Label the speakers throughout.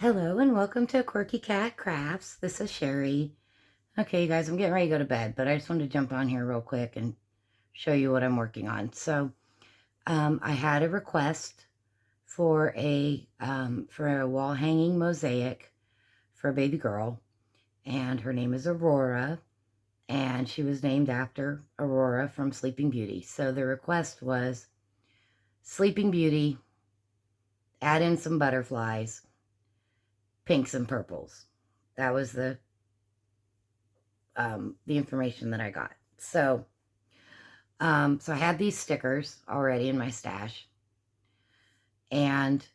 Speaker 1: Hello and welcome to Quirky Cat Crafts. This is Sherry. Okay, you guys, I'm getting ready to go to bed, but I just wanted to jump on here real quick and show you what I'm working on. So, I had a request for a wall hanging mosaic for a baby girl, and her name is Aurora, and she was named after Aurora from Sleeping Beauty. So the request was Sleeping Beauty, add in some butterflies, pinks and purples. That was the information that I got. So I had these stickers already in my stash, and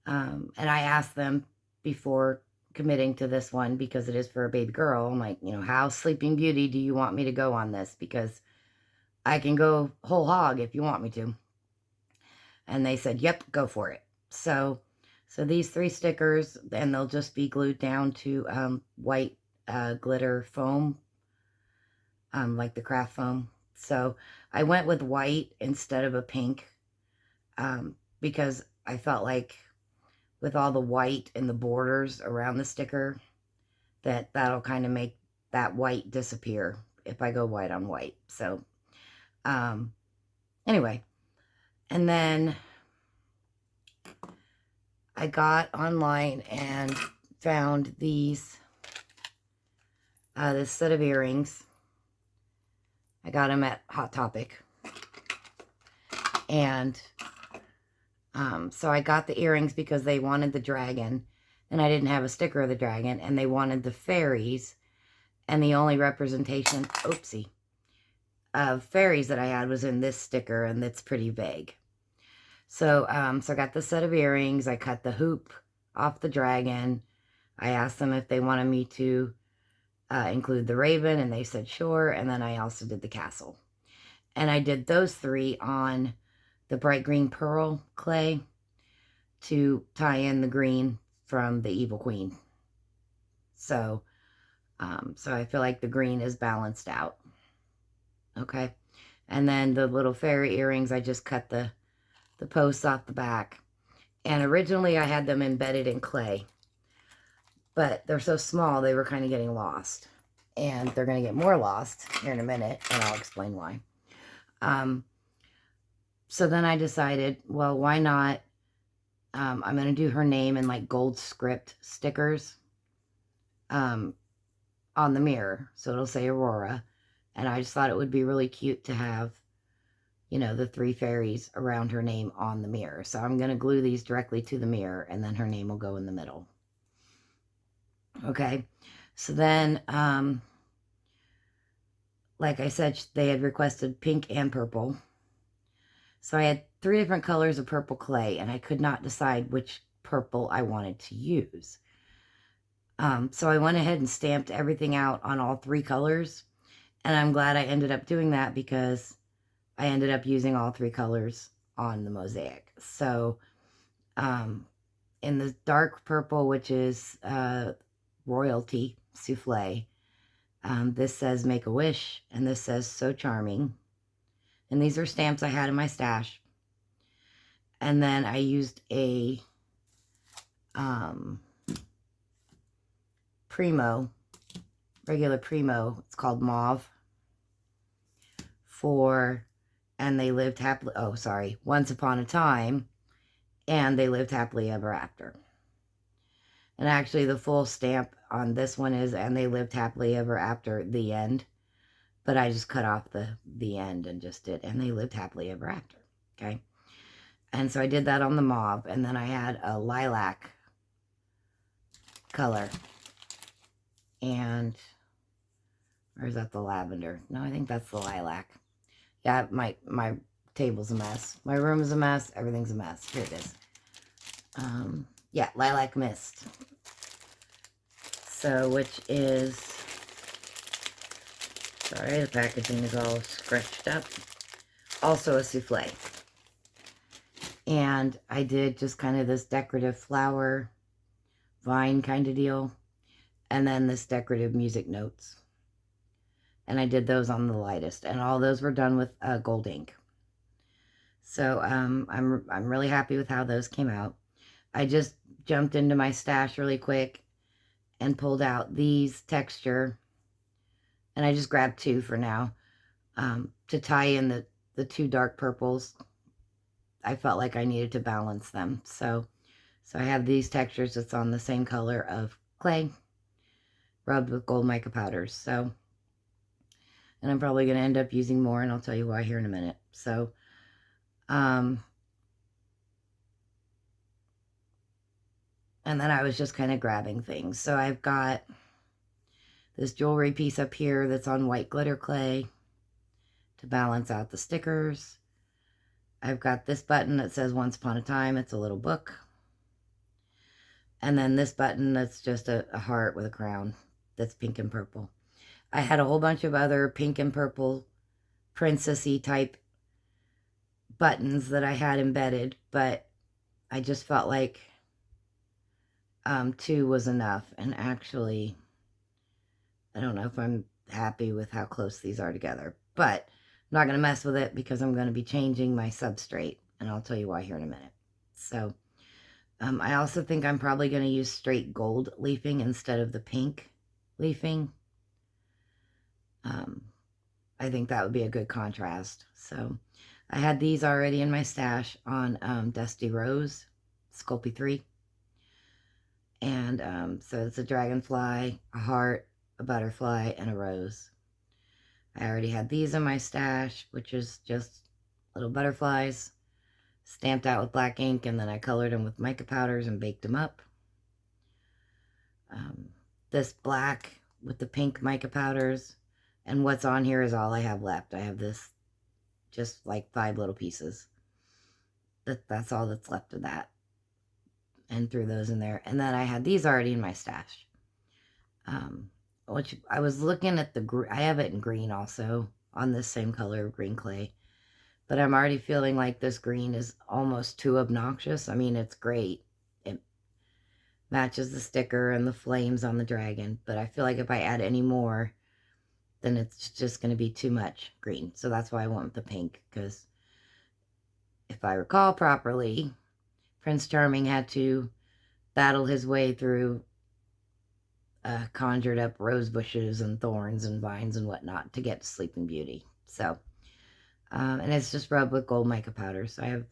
Speaker 1: I asked them before committing to this one, because it is for a baby girl. I'm like, how Sleeping Beauty do you want me to go on this? Because I can go whole hog if you want me to. And they said, yep, go for it. So these 3 stickers, and they'll just be glued down to white glitter foam, like the craft foam. So I went with white instead of a pink, because I felt like with all the white and the borders around the sticker, that'll kind of make that white disappear if I go white on white. So anyway, and then I got online and found this set of earrings. I got them at Hot Topic. And so I got the earrings because they wanted the dragon, and I didn't have a sticker of the dragon, and they wanted the fairies, and the only representation, oopsie, of fairies that I had was in this sticker, and it's pretty vague. So, so I got the set of earrings. I cut the hoop off the dragon. I asked them if they wanted me to include the raven, and they said sure. And then I also did the castle. And I did those 3 on the bright green pearl clay to tie in the green from the Evil Queen. So, so I feel like the green is balanced out. Okay. And then the little fairy earrings, I just cut the posts off the back. And originally I had them embedded in clay, but they're so small they were kind of getting lost. And they're going to get more lost here in a minute, and I'll explain why. So then I decided, well, why not? I'm going to do her name in like gold script stickers on the mirror. So it'll say Aurora. And I just thought it would be really cute to have, the 3 fairies around her name on the mirror. So I'm going to glue these directly to the mirror, and then her name will go in the middle. Okay. So then, like I said, they had requested pink and purple. So I had 3 different colors of purple clay, and I could not decide which purple I wanted to use. So I went ahead and stamped everything out on all 3 colors, and I'm glad I ended up doing that because I ended up using all 3 colors on the mosaic. So in the dark purple, which is royalty souffle, this says make a wish, and this says so charming. And these are stamps I had in my stash. And then I used a Primo, regular Primo, it's called Mauve, for And They Lived Happily, Once Upon a Time, and They Lived Happily Ever After. And actually the full stamp on this one is And They Lived Happily Ever After, the end. But I just cut off the end and just did And They Lived Happily Ever After. Okay. And so I did that on the mauve, and then I had a lilac color. And, or is that the lavender? No, I think that's the lilac. Yeah, my table's a mess. My room is a mess. Everything's a mess. Here it is. Yeah, lilac mist. So, which is, sorry, the packaging is all scratched up. Also a souffle. And I did just kind of this decorative flower vine kind of deal. And then this decorative music notes. And I did those on the lightest. And all those were done with gold ink. So I'm really happy with how those came out. I just jumped into my stash really quick and pulled out these texture, and I just grabbed 2 for now, to tie in the 2 dark purples. I felt like I needed to balance them. So I have these textures that's on the same color of clay, rubbed with gold mica powders. So, and I'm probably going to end up using more, and I'll tell you why here in a minute. So, and then I was just kind of grabbing things. So I've got this jewelry piece up here that's on white glitter clay to balance out the stickers. I've got this button that says Once Upon a Time. It's a little book. And then this button that's just a heart with a crown that's pink and purple. I had a whole bunch of other pink and purple princessy type buttons that I had embedded, but I just felt like 2 was enough. And actually, I don't know if I'm happy with how close these are together, but I'm not going to mess with it because I'm going to be changing my substrate, and I'll tell you why here in a minute. So I also think I'm probably going to use straight gold leafing instead of the pink leafing. I think that would be a good contrast. So I had these already in my stash on Dusty Rose, Sculpey 3. And so it's a dragonfly, a heart, a butterfly, and a rose. I already had these in my stash, which is just little butterflies stamped out with black ink, and then I colored them with mica powders and baked them up. This black with the pink mica powders, and what's on here is all I have left. I have this, just like 5 little pieces. That's all that's left of that. And threw those in there. And then I had these already in my stash. Which I was looking at I have it in green also, on this same color of green clay. But I'm already feeling like this green is almost too obnoxious. I mean, it's great. It matches the sticker and the flames on the dragon. But I feel like if I add any more, then it's just going to be too much green. So that's why I went with the pink. Because if I recall properly, Prince Charming had to battle his way through conjured up rose bushes and thorns and vines and whatnot to get to Sleeping Beauty. So, and it's just rubbed with gold mica powder. So I have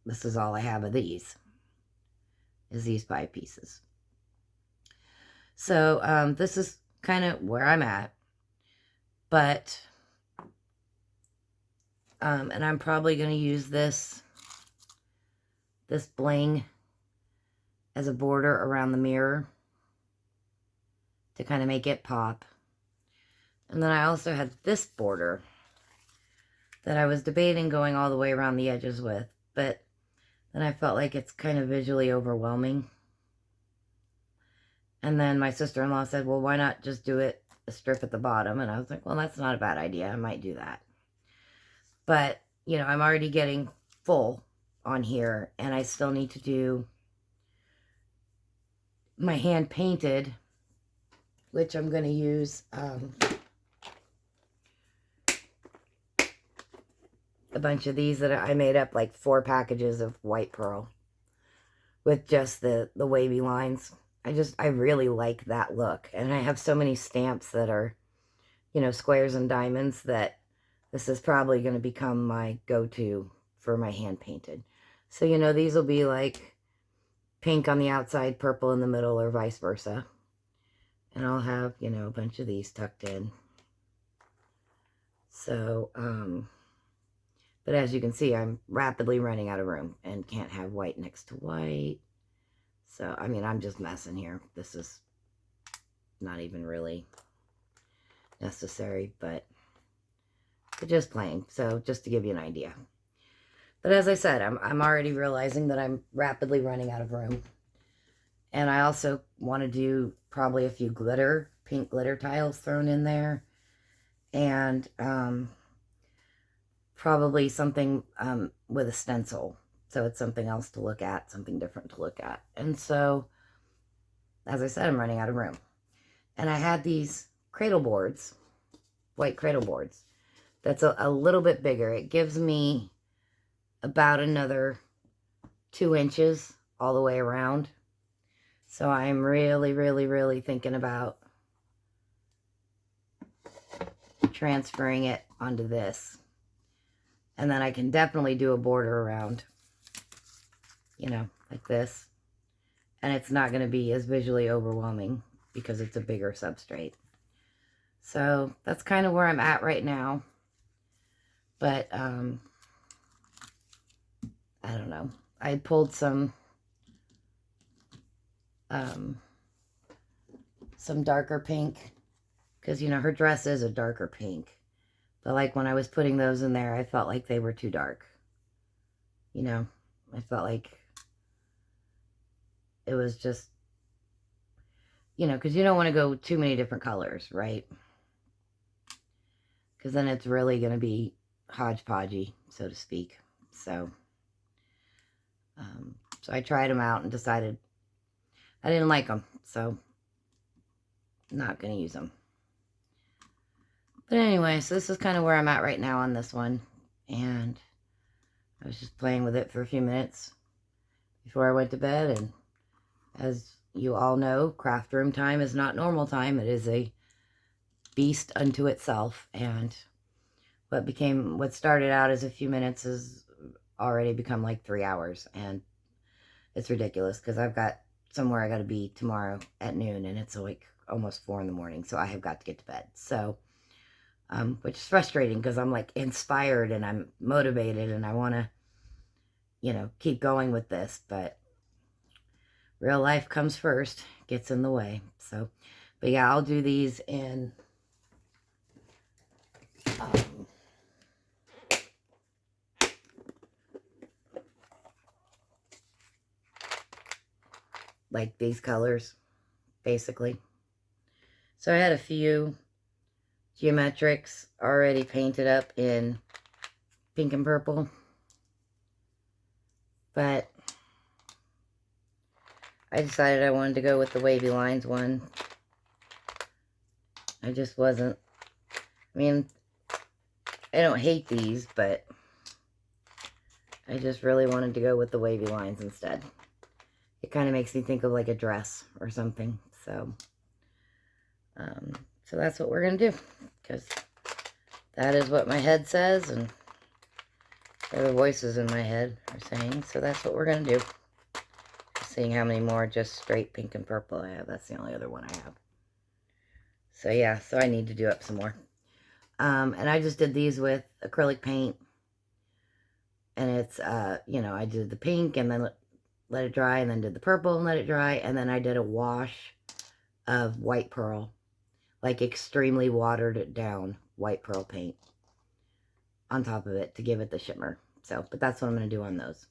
Speaker 1: this is all I have of these, is these 5 pieces. So this is kind of where I'm at. But, and I'm probably going to use this bling as a border around the mirror to kind of make it pop. And then I also had this border that I was debating going all the way around the edges with, but then I felt like it's kind of visually overwhelming. And then my sister-in-law said, well, why not just do it a strip at the bottom? And I was like, well, that's not a bad idea. I might do that. But, you know, I'm already getting full on here, and I still need to do my hand painted, which I'm going to use a bunch of these that I made up, like 4 packages of white pearl with just the wavy lines. I really like that look. And I have so many stamps that are, you know, squares and diamonds, that this is probably going to become my go-to for my hand painted. So, you know, these will be like pink on the outside, purple in the middle, or vice versa. And I'll have, you know, a bunch of these tucked in. So, but as you can see, I'm rapidly running out of room and can't have white next to white. So, I mean, I'm just messing here. This is not even really necessary, but just playing. So, just to give you an idea. But as I said, I'm already realizing that I'm rapidly running out of room. And I also want to do probably a few pink glitter tiles thrown in there. And probably something with a stencil. So it's something else to look at, something different to look at. And so, as I said, I'm running out of room. And I had these cradle boards, white cradle boards. That's a little bit bigger. It gives me about another 2 inches all the way around. So I'm really, really, really thinking about transferring it onto this. And then I can definitely do a border around, you know, like this. And it's not going to be as visually overwhelming because it's a bigger substrate. So that's kind of where I'm at right now. But, I don't know. I pulled some darker pink. Because, you know, her dress is a darker pink. But, like, when I was putting those in there, I felt like they were too dark. You know, I felt like it was just, you know, because you don't want to go too many different colors, right? Because then it's really going to be hodgepodgey, so to speak. So I tried them out and decided I didn't like them, so not going to use them. But anyway, so this is kind of where I'm at right now on this one. And I was just playing with it for a few minutes before I went to bed. And as you all know, craft room time is not normal time. It is a beast unto itself. And what started out as a few minutes has already become like 3 hours. And it's ridiculous because I've got somewhere I got to be tomorrow at noon. And it's like almost 4 in the morning. So I have got to get to bed. So which is frustrating because I'm like inspired and I'm motivated and I want to, you know, keep going with this, but real life comes first, gets in the way. So, but yeah, I'll do these in, like these colors, basically. So I had a few geometrics already painted up in pink and purple, but I decided I wanted to go with the wavy lines one. I just wasn't, I mean, I don't hate these, but I just really wanted to go with the wavy lines instead. It kind of makes me think of like a dress or something. So, so that's what we're going to do, because that is what my head says, and the voices in my head are saying, so that's what we're going to do. Seeing how many more just straight pink and purple I have. That's the only other one I have. So yeah, so I need to do up some more. And I just did these with acrylic paint. And it's, you know, I did the pink and then let it dry, and then did the purple and let it dry. And then I did a wash of white pearl, like extremely watered down white pearl paint on top of it to give it the shimmer. So, but that's what I'm going to do on those.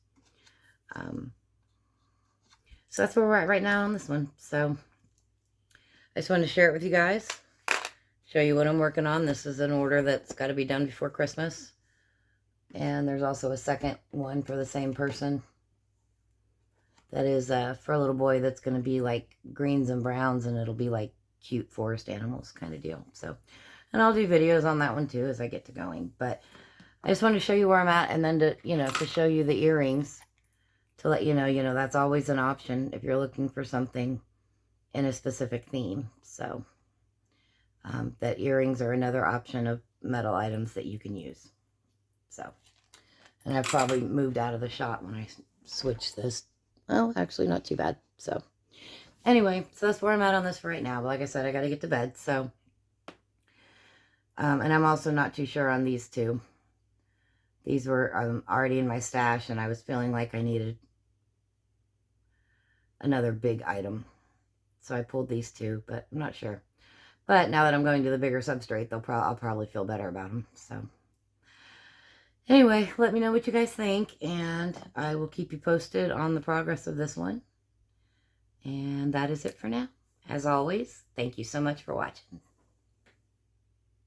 Speaker 1: So that's where we're at right now on this one. So I just wanted to share it with you guys, show you what I'm working on. This is an order that's got to be done before Christmas. And there's also a second one for the same person. That is for a little boy that's going to be like greens and browns, and it'll be like cute forest animals kind of deal. So, and I'll do videos on that one too as I get to going. But I just wanted to show you where I'm at, and then to, you know, to show you the earrings, to let you know, that's always an option if you're looking for something in a specific theme. So, that earrings are another option of metal items that you can use. So, and I've probably moved out of the shot when I switched this. Well, actually not too bad. So anyway, so that's where I'm at on this for right now. But like I said, I got to get to bed. So, and I'm also not too sure on these two. These were already in my stash, and I was feeling like I needed another big item. So I pulled these two, but I'm not sure. But now that I'm going to the bigger substrate, I'll probably feel better about them. So anyway, let me know what you guys think, and I will keep you posted on the progress of this one. And that is it for now. As always, thank you so much for watching.